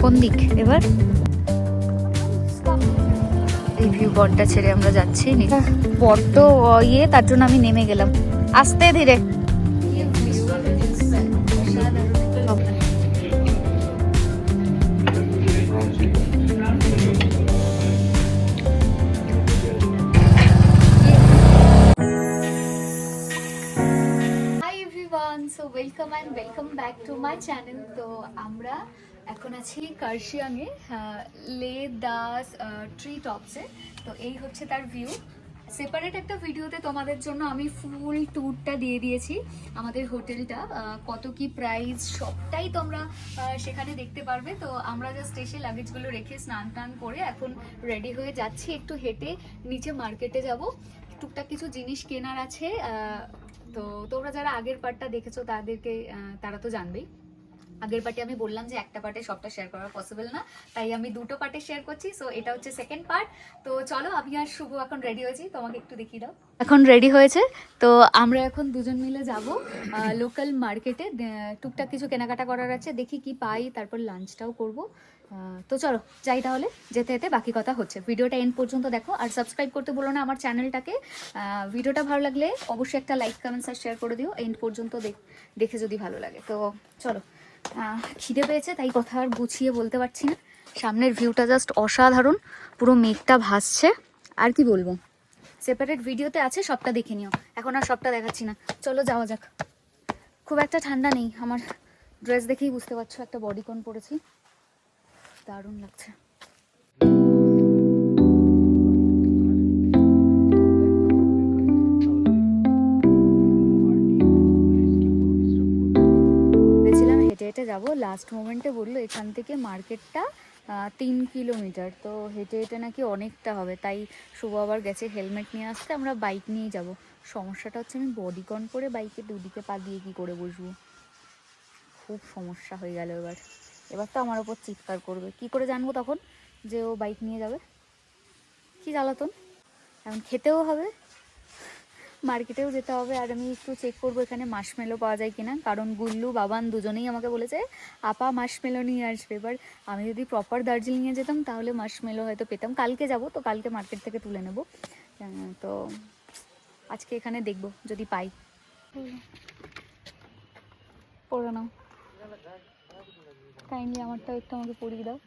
কোন দিক এবার? এই ভিউ পয়েন্টটা ছেড়ে আমরা যাচ্ছি। বড্ড ইয়ে, তার জন্য আমি নেমে গেলাম আস্তে ধীরে। So welcome and welcome back to my channel. তো আমরা এখন আছি কার্শিয়াংয়ে, লে দাস ট্রি টপসে। তো এই হচ্ছে তার ভিউ। সেপারেট একটা ভিডিওতে তোমাদের জন্য আমি ফুল ট্যুরটা দিয়ে দিয়েছি, আমাদের হোটেলটা কত কি প্রাইস সবটাই তোমরা সেখানে দেখতে পারবে। তো আমরা জাস্ট এসে লাগেজগুলো রেখে স্নান টান করে এখন রেডি হয়ে যাচ্ছি, একটু হেঁটে নিচে মার্কেটে যাব, টুকটাক কিছু জিনিস কেনার আছে। তো তোমরা যারা আগের পার্টটা দেখেছো তারা তো জানবেই। আগের পার্টে আমি বললাম যে একটা পার্টে সবটা শেয়ার করা পসিবল না, তাই আমি দুটো পার্টে শেয়ার করছি। সো এটা হচ্ছে সেকেন্ড পার্ট। তো চলো, আমি আর শুভ এখন রেডি হয়েছি, তোমাকে একটু দেখিয়ে দাও। এখন রেডি হয়েছে, তো আমরা এখন দুজন মিলে যাব লোকাল মার্কেটে, টুকটাক কিছু কেনাকাটা করার আছে, দেখি কি পাই, তারপর লাঞ্চটাও করব। তো চলো যাই, তাহলে যেতে যেতে বাকি কথা হচ্ছে। ভিডিওটা এন্ড পর্যন্ত দেখো, আর সাবস্ক্রাইব করতে বলো না আমার চ্যানেলটাকে। ভিডিওটা ভালো লাগলে অবশ্যই একটা লাইক কমেন্টস আর শেয়ার করে দিও, এন্ড পর্যন্ত দেখে যদি ভালো লাগে। তো চলো, খিদে পেয়েছে তাই কথা আর গুছিয়ে বলতে পারছি না। সামনের ভিউটা জাস্ট অসাধারণ, পুরো মেঘটা ভাসছে। আর কি বলবো, সেপারেট ভিডিওতে আছে, সবটা দেখে নিও, এখন আর সবটা দেখাচ্ছি না। চলো যাওয়া যাক। খুব একটা ঠান্ডা নেই, আমার ড্রেস দেখেই বুঝতে পারছো, একটা বডিকন পরেছি, দারুণ লাগছে। ভেবেছিলাম হেঁটে হেঁটে যাবো, লাস্ট মোমেন্টে বললো এখান থেকে মার্কেটটা 3 কিলোমিটার, তো হেঁটে হেঁটে নাকি অনেকটা হবে, তাই শুভ আবার গেছে হেলমেট নিয়ে আসতে, আমরা বাইক নিয়েই যাব। সমস্যাটা হচ্ছে আমি বডিকন পরে বাইকে দুদিকে পা দিয়ে কী করে বসবো, খুব সমস্যা হয়ে গেল। এবার তো আমার ওপর চিৎকার করবে, কি করে জানবো তখন যে ও বাইক নিয়ে যাবে? কি জ্বালাতন। এখন খেতেও হবে, মার্কেটেও যেতে হবে, আর আমি একটু চেক করবো এখানে মাশমেলো পাওয়া যায় কিনা, কারণ গুল্লু বাবান দুজনেই আমাকে বলেছে আপা মাশমেলো নিয়ে আসবে। এবার আমি যদি প্রপার দার্জিলিংয়ে যেতাম তাহলে মাশমেলো হয়তো পেতাম, কালকে যাব তো কালকে মার্কেট থেকে তুলে নেব। তো আজকে এখানে দেখবো যদি পাই। পড়ে নাও কাইন্ডলি, আমারটাও একটু আমাকে পড়িয়ে দাও।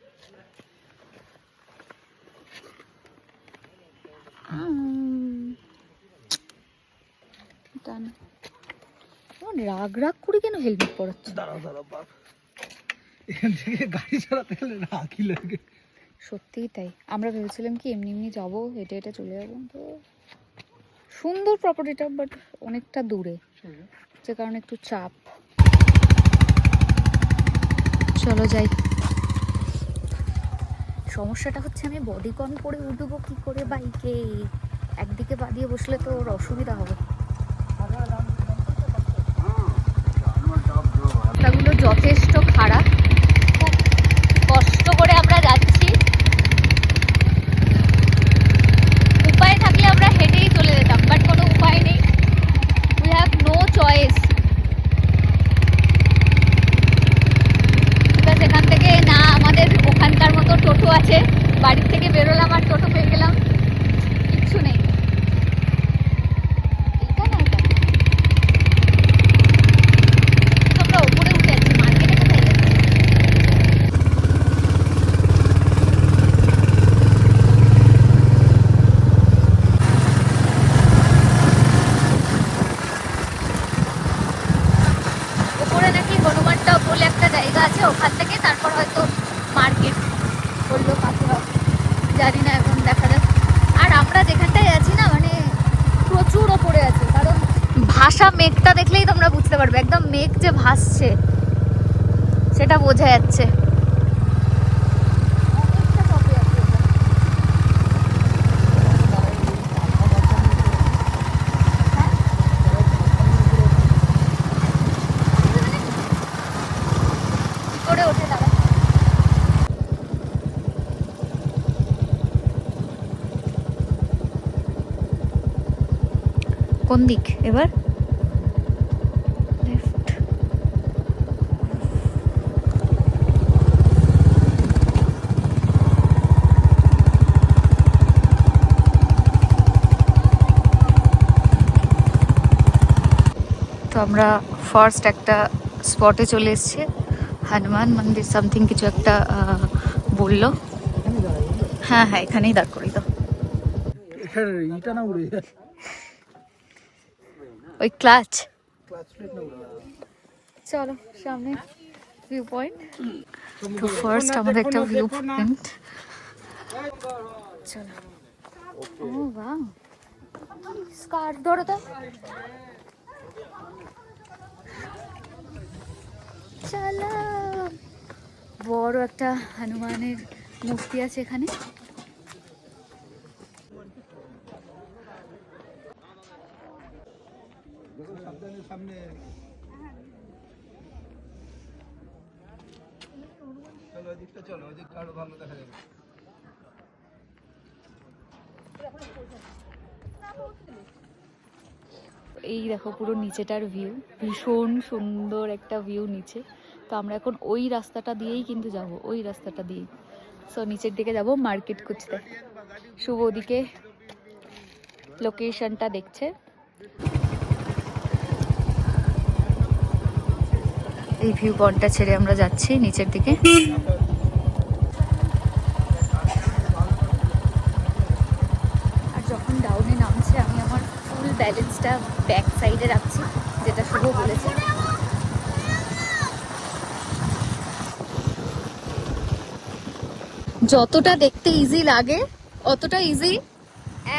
রাগ রাগ করে কেন হেলমেট পরাচ্ছে? গাড়ি চালাতে গেলে রাগই লাগে। সত্যিই তাই, আমরা ভেবেছিলাম কি এমনি এমনি যাবো, হেঁটে হেঁটে চলে যাবো। তো সুন্দর প্রপার্টিটা, বাট অনেকটা দূরে, যে কারণে একটু চাপ। চলো যাই। সমস্যাটা হচ্ছে আমি বডিকন পরে উঠবো কি করে বাইকে, একদিকে পা দিয়ে বসলে তো ওর অসুবিধা হবে। রাস্তাগুলো যথেষ্ট খারাপ, খুব কষ্ট করে আমরা যাচ্ছি। উপায় থাকলে আমরা হেঁটেই চলে যেতাম, বাট কোনো উপায় নেই, we have no choice. Because এখান থেকে না আমাদের ওখানকার মতো টোটো আছে, বাড়ির থেকে বেরোলাম আর টোটো পেয়ে গেলাম, কিচ্ছু নেই। এইটা না, এটা আমরা ওপরে উঠে যাচ্ছি, মার্কেটে কোথায় যাচ্ছি? ওপরে নাকি হনুমানটা বলে একটা জায়গা আছে, ওখান থেকে তারপর হয়তো মার্কেট বললো কাছে হবে, জানি না, এখন দেখা যাক। আর আমরা যেখানটায় আছি না, মানে প্রচুর ওপরে আছে, কারণ ভাসা মেঘটা দেখলেই তোমরা বুঝতে পারবে, একদম মেঘ যে ভাসছে সেটা বোঝা যাচ্ছে। অনেকটা টপে আছে এটা। হ্যাঁ? কি করে ওঠে দাঁড়া? কোন দিক এবার? লেফট। আমরা ফার্স্ট একটা স্পটে চলে এসেছি, হনুমান মন্দির সামথিং কিছু একটা বললো। হ্যাঁ হ্যাঁ, এখানেই দাঁড় করি তো। এটা না উড়ে যায়, ওই ক্লাচ। ক্লাচ প্লেট না উড়ে যায়। চলো সামনে ভিউ পয়েন্ট। তো ফার্স্ট আমাদের একটা ভিউ পয়েন্ট। চলো। ও বাহ, স্কার্ফ ধরো তো। চলো, বড় একটা হনুমানের মূর্তি আছে এখানে। সামনে চলো, ওদিকটা চলো, ওদিকটা আরো ভালো দেখা যাবে। এই দেখো পুরো নিচেটার ভিউ, ভীষণ সুন্দর একটা ভিউ নিচে। তো আমরা এখন ওই রাস্তাটা দিয়েই কিন্তু যাব, ওই রাস্তাটা দিয়েই। সো নিচের দিকে যাব মার্কেট খুঁজতে। শুভ ওদিকে লোকেশনটা দেখছে। এই ভিউ পয়েন্টটা ছেড়ে আমরা যাচ্ছি নিচের দিকে। আর যখন ডাউনে নামছে আমি আমার ফুল ব্যালেন্সটা ব্যাক সাইডে রাখছি, যেটা শুভ বলেছে। যতটা দেখতে ইজি লাগে অতটা ইজি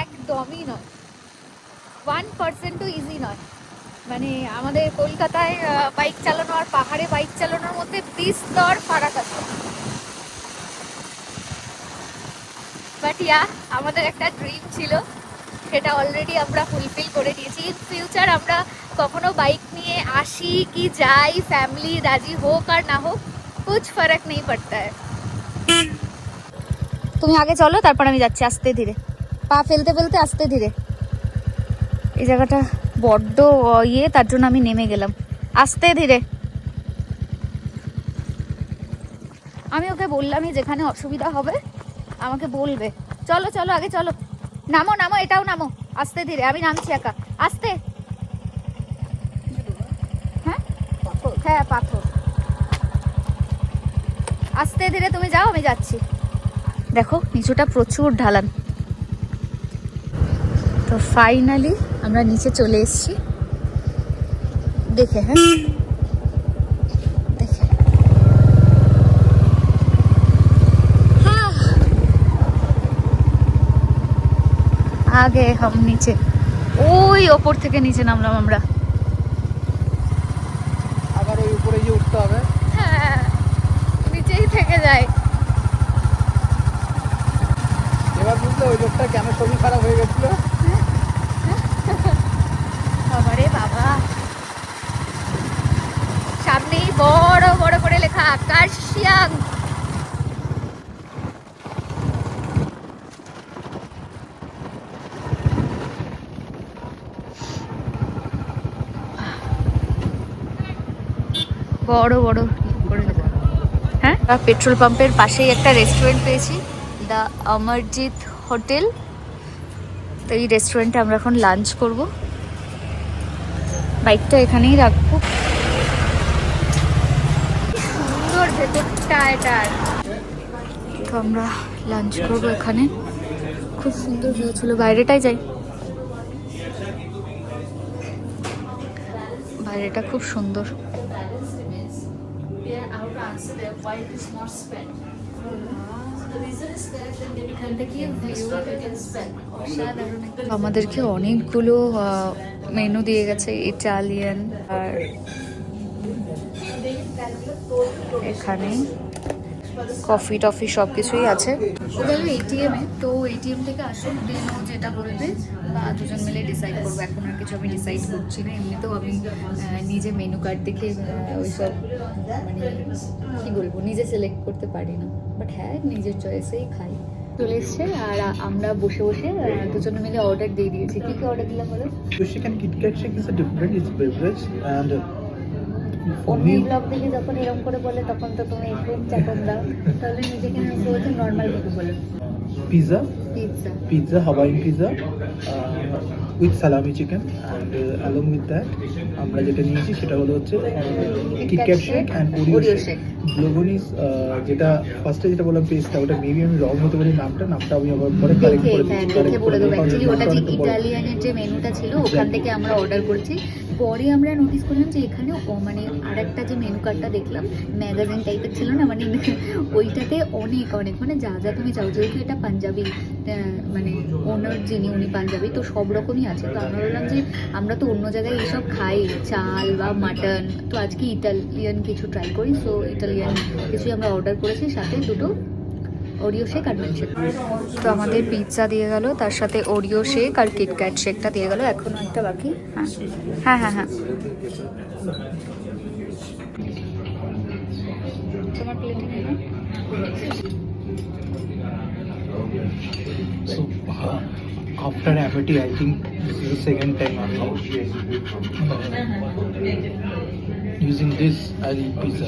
একদমই নয়, 1%ও ইজি নয়। মানে আমাদের কলকাতায় বাইক চালানো আর পাহাড়ে বাইক চালানোর মধ্যে বিস্তর ফারাক আছে। বাট ইয়া, আমাদের একটা ড্রিম ছিল, সেটা অলরেডি আমরা ফুলফিল করে দিয়েছি। ইন ফিউচার আমরা কখনো বাইক নিয়ে আসি কি যাই, ফ্যামিলি রাজি হোক আর না হোক, কুছ ফারাক নেই পড়তা है। তুমি আগে চলো, তারপর আমি যাচ্ছি আস্তে ধীরে, পা ফেলতে ফেলতে আস্তে ধীরে। এই জায়গাটা বড্ড ইয়ে, তার জন্য আমি নেমে গেলাম আস্তে ধীরে। আমি ওকে বললামই যেখানে অসুবিধা হবে আমাকে বলবে। চলো চলো আগে চলো, নামো নামো, এটাও নামো আস্তে ধীরে। আমি নামছি একা, আস্তে। হ্যাঁ হ্যাঁ, পাথর। আস্তে ধীরে তুমি যাও, আমি যাচ্ছি। দেখো নিচুটা প্রচুর ঢালান। তো ফাইনালি আমরা নিচে চলে এসেছি। দেখে, হ্যাঁ দেখে, আগে হাম নিচে, ওই ওপর থেকে নিচে নামলাম আমরা। আবার ওই উপরে গিয়ে উঠতে হবে। হ্যাঁ, নিচেই থেকে যায়। এবার বুঝলে ওই লোকটা কেন শরীর খারাপ হয়ে গেছিল। বাবারে বাবা, সামনেই বড় বড় করে লেখা কার্শিয়াং। বড় বড় করে লেখা। হ্যাঁ, পেট্রোল পাম্পের পাশেই একটা রেস্টুরেন্ট পেয়েছি, দ্য অমরজিৎ হোটেল। তো এই রেস্টুরেন্টে আমরা এখন লাঞ্চ করব। বাইকটা এখানেই রাখবো। সুন্দর ভেতরটা এটার। তো আমরা লাঞ্চ করবো এখানে। খুব সুন্দর ভিউ ছিল। বাইরেটাই যাই, বাইরেটা খুব সুন্দর। আমাদেরকে অনেকগুলো মেনু দিয়ে গেছে, ইটালিয়ান, আর এখানে কফি টফি সব কিছুই আছে। ও গেল এটিএম এ, তো এটিএম থেকে আসুন, দেন ও যেটা বলবে বা দুজন মিলে ডিসাইড করবো। এখন আর কিছু আমি ডিসাইড করছি না। এমনিতেও আমি নিজে মেনু কার্ড দেখে ওইসব মানে কি বলবো, নিজে সিলেক্ট করতে পারি না। বাট হ্যাঁ, নিজের চয়েসেই খাই। চলে এসছে আর আমরা বসে বসে দুজনে মিলে অর্ডার দিয়ে দিয়েছি। কি কি অর্ডার দিলাম বলো? Michigan Kit Kat shake is a different, it's beverage and For অন্য me, ব্লগ দেখে যখন এরকম করে বলে তখন তো তুমি একদম চাকন দাও, তাহলে নিজেকে বলছো নর্মাল কিছু বলে। pizza, pizza Hawaiian pizza with salami chicken, and along with that আমরা যেটা নিয়েছি সেটা হলো হচ্ছে KitKat shake and Oreo shake. Bolognese যেটা ফার্স্টে যেটা বললাম পেস্টটা, ওটা মেবি আমি রং হতে পারি, নামটা আমি আবার পরে কারেক্ট করে দিচ্ছি। দেখে বলে দেবো, অ্যাকচুয়ালি ওটা যে ইটালিয়ানের যে মেনুটা ছিল ওখান থেকে আমরা অর্ডার করেছি। পরে আমরা নোটিস করলাম যে এখানে মানে আরেকটা যে মেনু কার্ডটা দেখলাম ম্যাগাজিন টাইপের ছিল না, মানে ওইটাতে অনেক অনেক মানে যা যা তুমি চাও, যেহেতু এটা পাঞ্জাবি মানে ওনার যিনি উনি পাঞ্জাবি, তো সব রকমই আছে। তো আমরা বললাম যে আমরা তো অন্য জায়গায় এইসব খাই চাল বা মাটন, তো আজকে ইটালিয়ান কিছু ট্রাই করি। সো ইটালিয়ান কিছুই আমরা অর্ডার করেছি, সাথে দুটো ওরিও শেক আর মিল্ক শেক। তো আমাদের পিৎজা দিয়ে গেল, তার সাথে ওরিও শেক আর কিটক্যাট শেকটা দিয়ে গেল, এখনো একটা বাকি। হ্যাঁ হ্যাঁ হ্যাঁ হ্যাঁ তোমার প্লেটে নিয়ে নাও। So after Apathy, I think this is the second time I'm using this as pizza.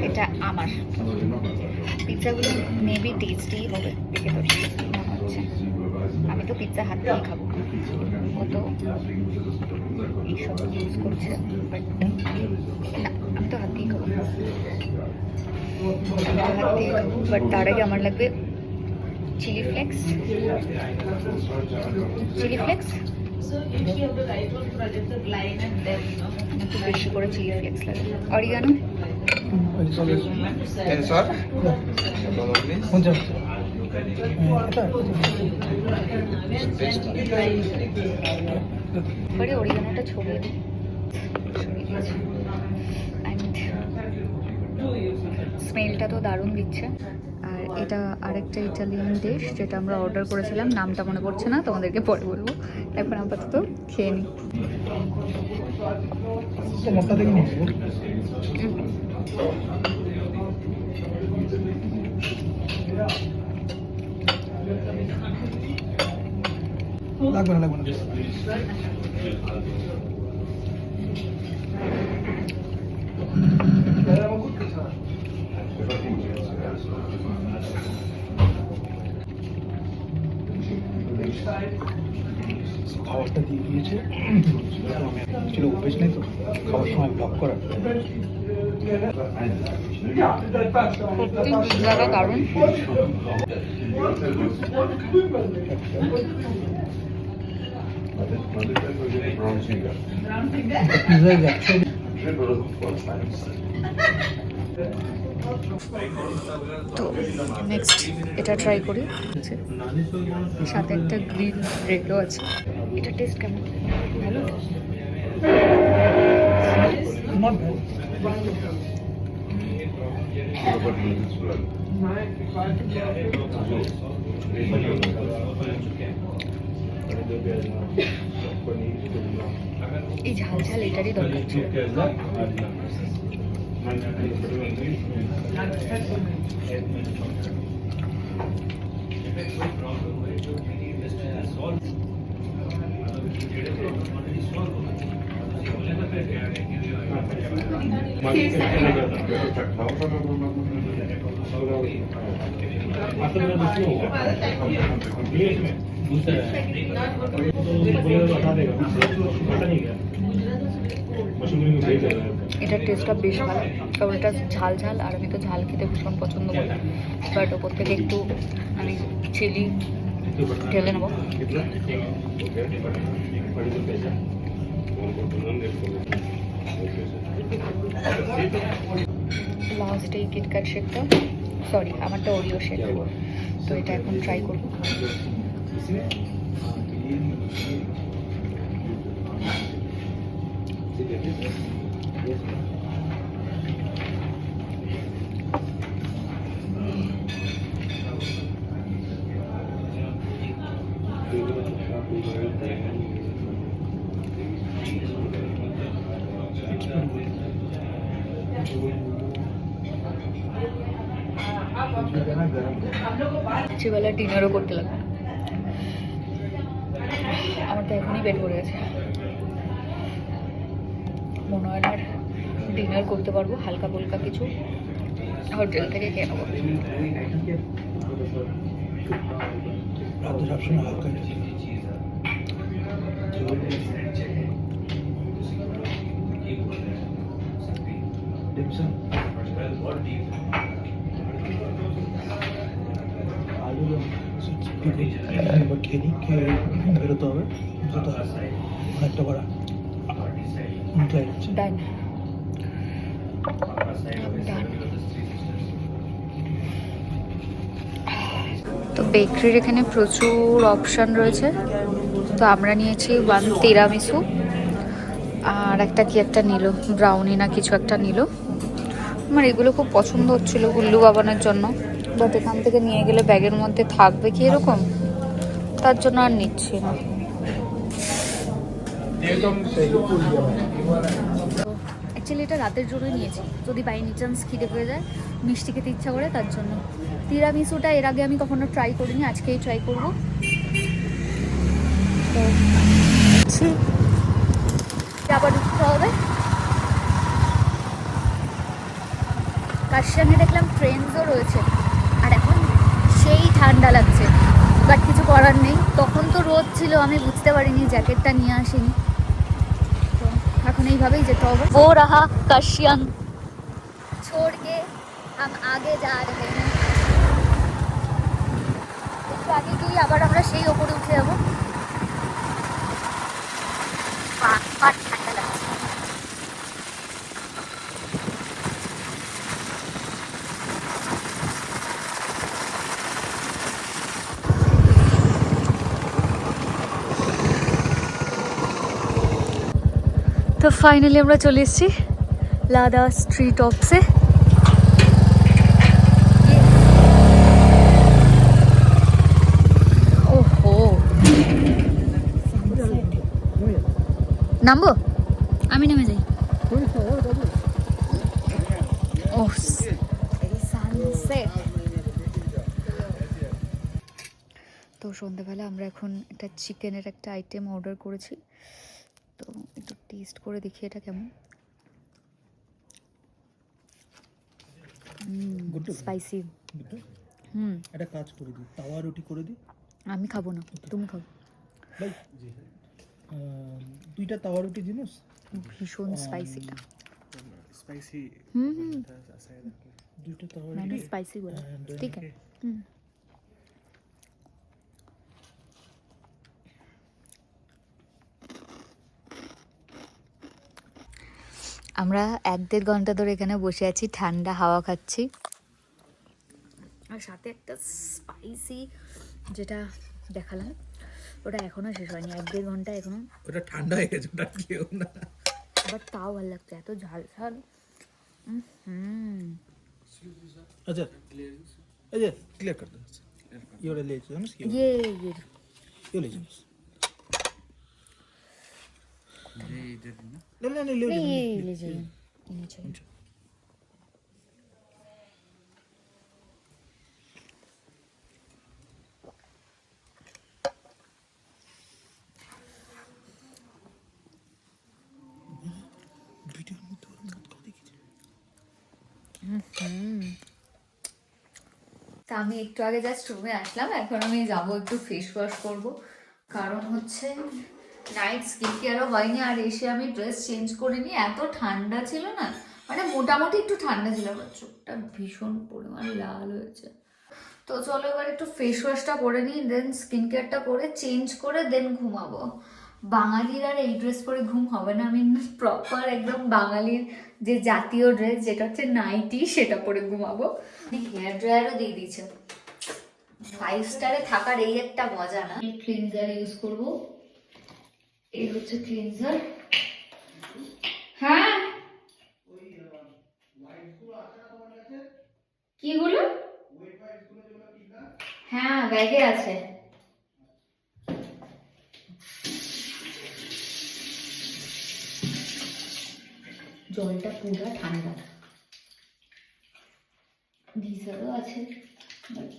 এটা আমার পিৎজাগুলো মেবি টেস্টি হবে দেখে তো মনে হচ্ছে। আমি তো পিৎজা হাত দিয়ে খাবো, ও তো এইসব ইউজ করছে, বাট না, আমি তো হাত দিয়ে খাবো, বাট তার আগে আমার লাগবে চিলি ফ্লেক্স। একটু বেশি করে চিলি ফ্লেক্স লাগে, অরিগানো। পরে অরিগানোটা ছড়িয়ে দিই, অ্যান্ড স্মেলটা তো দারুণ দিচ্ছে। আর এটা আরেকটা ইটালিয়ান ডিশ যেটা আমরা অর্ডার করেছিলাম, নামটা মনে পড়ছে না, তোমাদেরকে পরে বলবো, এখন আপাতত খেয়ে নিই। লাগবে না খাবারটা দিয়ে দিয়েছে, ছিল অভ্যেস নেই তো খাওয়ার সময় ব্লক করার। পিৎজাটা দারুণ। তো নেক্সট এটা ট্রাই করি, সাথে একটা গ্রিন ব্রেডও আছে। এটা টেস্ট কেমন? ভালো। এই ঝাল ঝাল এটারই দরকার ছিল। এটার টেস্টটা বেশ ভালো, কারণ এটা ঝাল ঝাল, আর আমি তো ঝাল খেতে ভীষণ পছন্দ করি। বাট ওপর থেকে একটু আমি চিলি ঢেলে নেবো। লাস্ট এই কিটক্যাট শেকটা, সরি আমারটা ওরিও শেক, তো এটা এখন ট্রাই করবো। রাত্রিবেলা ডিনারও করতে লাগবে। আমার তো এখনই পেট ভরে গেছে, মনে হয় না ডিনার করতে পারবো, হালকা ফুলকা কিছু হোটেল থেকে খেয়ে নেবো। রাতে সবসময় হালকা খেয়ে নিই, খেয়ে বেরোতে হবে, যেতে হবে অনেকটা করা ডান। তো বেকারির এখানে প্রচুর অপশান রয়েছে। তো আমরা নিয়েছি 1 তিরামিসু, আর একটা কি একটা নিল, ব্রাউনি না কিছু একটা নিল। আমার এগুলো খুব পছন্দ হচ্ছিল গুল্লু বাবানের জন্য, বাট এখান থেকে নিয়ে গেলে ব্যাগের মধ্যে থাকবে কি এরকম, তার জন্য আর নিচ্ছি না। অ্যাকচুয়ালি এটা রাতের জন্যই নিয়েছি, যদি বাই এনি চান্স খিদে পেয়ে যায়, মিষ্টি খেতে ইচ্ছা করে, তার জন্য। তিরামিসুটা এর আগে আমি কখনো ট্রাই করিনি, আজকেই ট্রাই করবো। তো আবার উঠতে হবে। কাশিয়াঙে দেখলাম ট্রেনসও রয়েছে, আর এখন সেই ঠান্ডা লাগছে, বাট কিছু করার নেই। তখন তো রোদ ছিল, আমি বুঝতে পারিনি, জ্যাকেটটা নিয়ে আসিনি। তো এখন এইভাবেই যেতে হবে। ও রাহা কাশিয়াং, छोड़ के हम आगे जा रहे हैं। একটু আগে গিয়ে আবার আমরা সেই ওপরে উঠে যাবো। ঠান্ডা লাগছে। তো ফাইনালি আমরা চলে এসেছি লাদা স্ট্রি টপসে। ওহো, নামবো? আমি নেমে যাই। ও সানসেট। তো সন্ধ্যাবেলা আমরা এখন একটা চিকেনের একটা আইটেম অর্ডার করেছি, তো একটু টেস্ট করে দেখি এটা কেমন। স্পাইসি। একটা কাজ করে দিই, তাওয়া রুটি করে দিই। আমি খাবো না, তুমি খাও। ভাই দুইটা তাওয়া রুটি জিনিস ভীষণ স্পাইসিটা। स्पाइसी দুইটা তাওয়া मैंने রুটি स्पाइसी बोला, ठीक है। আমরা 1-1.5 ঘন্টা ধরে এখানে বসে আছি, ঠান্ডা হাওয়া খাচ্ছি, আর সাথে একটা স্পাইসি যেটা দেখালাম, ওটা এখনো শেষ হয়নি, 1-1.5 ঘন্টা এখনো। ওটা ঠান্ডা হয়ে গেছে, ওটা কেউ না, বাট তাও ভালো লাগছে, এত ঝাল ঝাল। अच्छा अच्छा क्लियर कर दो ये वाला ले जाओ ना ये ये ले जाओ ये इधर है ना नहीं नहीं ले नहीं, जाओ ये ले जाइए, ये चाहिए। वीडियो में तो मत कर देखिए তা আমি একটু আগে জাস্ট রুমে আসলাম, এখন আমি যাবো একটু ফেস ওয়াশ করবো, কারণ হচ্ছে নাইট স্কিন কেয়ারও হয়নি, আর এসে আমি ড্রেস চেঞ্জ করিনি, এত ঠান্ডা ছিল না, মানে মোটামুটি একটু ঠান্ডা ছিল, আমার চোখটা ভীষণ পরিমাণ লাল হয়েছে। তো চলো এবার একটু ফেস ওয়াশটা করে নিই, দেন স্কিন কেয়ারটা করে চেঞ্জ করে দেন ঘুমাবো। বাঙালির আর এই ড্রেস পরে ঘুম হবে না, আমি প্রপার একদম বাঙালির যে জাতীয় ড্রেস যেটা হচ্ছে নাইটি, সেটা পরে ঘুমাবো। হেয়ার ড্রায়ারও দিয়ে দিয়েছে, 5 স্টারে থাকার এই একটা মজা না। ক্লিনজার ইউজ করব, এই হচ্ছে ক্লিনজার। হ্যাঁ কিগুলো? হ্যাঁ ব্যাগে আছে। জলটা পুরো ঠান্ডা, গিজারও আছে, বাট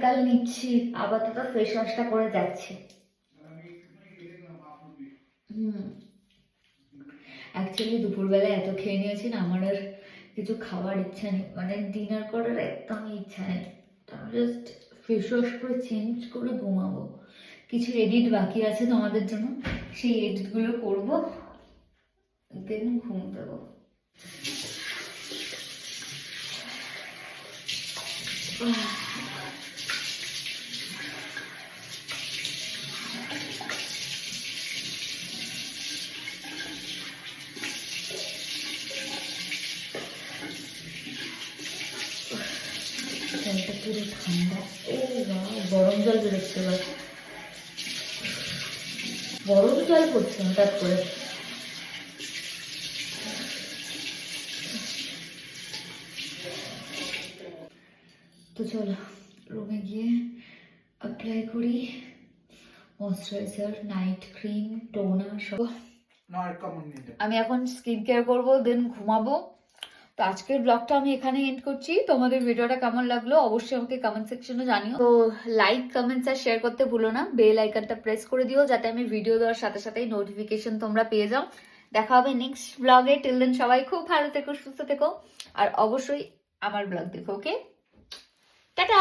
একগাল নিচ্ছি, আপাতত ফেস ওয়াশটা করে যাচ্ছি। অ্যাকচুয়ালি দুপুরবেলা এত খেয়ে নিয়েছি না, আমার আর কিছু খাওয়ার ইচ্ছা নেই, মানে ডিনার করার একদমই ইচ্ছা নেই। আমি জাস্ট ফেস ওয়াশ করে চেঞ্জ করে ঘুমাবো। কিছু এডিট বাকি আছে তোমাদের জন্য, সেই এডিটগুলো করবো, দেন ঘুম দেবো। জলটা পুরো ঠান্ডা। ও বাহ, গরম জল বেরোচ্ছে এবার, গরম জল পড়ছে হঠাৎ করে। তো চলো রুমে গিয়ে অ্যাপ্লাই করি ময়শ্চারাইজার, নাইট ক্রিম, টোনার সব। আমি এখন স্কিন কেয়ার করবো, দেন ঘুমাবো। তো আজকের ব্লগটা আমি এখানে এন্ড করছি। তোমাদের ভিডিওটা কেমন লাগলো অবশ্যই আমাকে কমেন্ট সেকশনে জানিও। তো লাইক, কমেন্টস আর শেয়ার করতে ভুলো না। বেল আইকনটা প্রেস করে দিও যাতে আমি ভিডিও দেওয়ার সাথে সাথেই নোটিফিকেশন তোমরা পেয়ে যাও। দেখা হবে নেক্সট ব্লগে। টিল দেন সবাই খুব ভালো থেকো, সুস্থ থেকো, আর অবশ্যই আমার ব্লগ দেখো। ওকে, টাটা।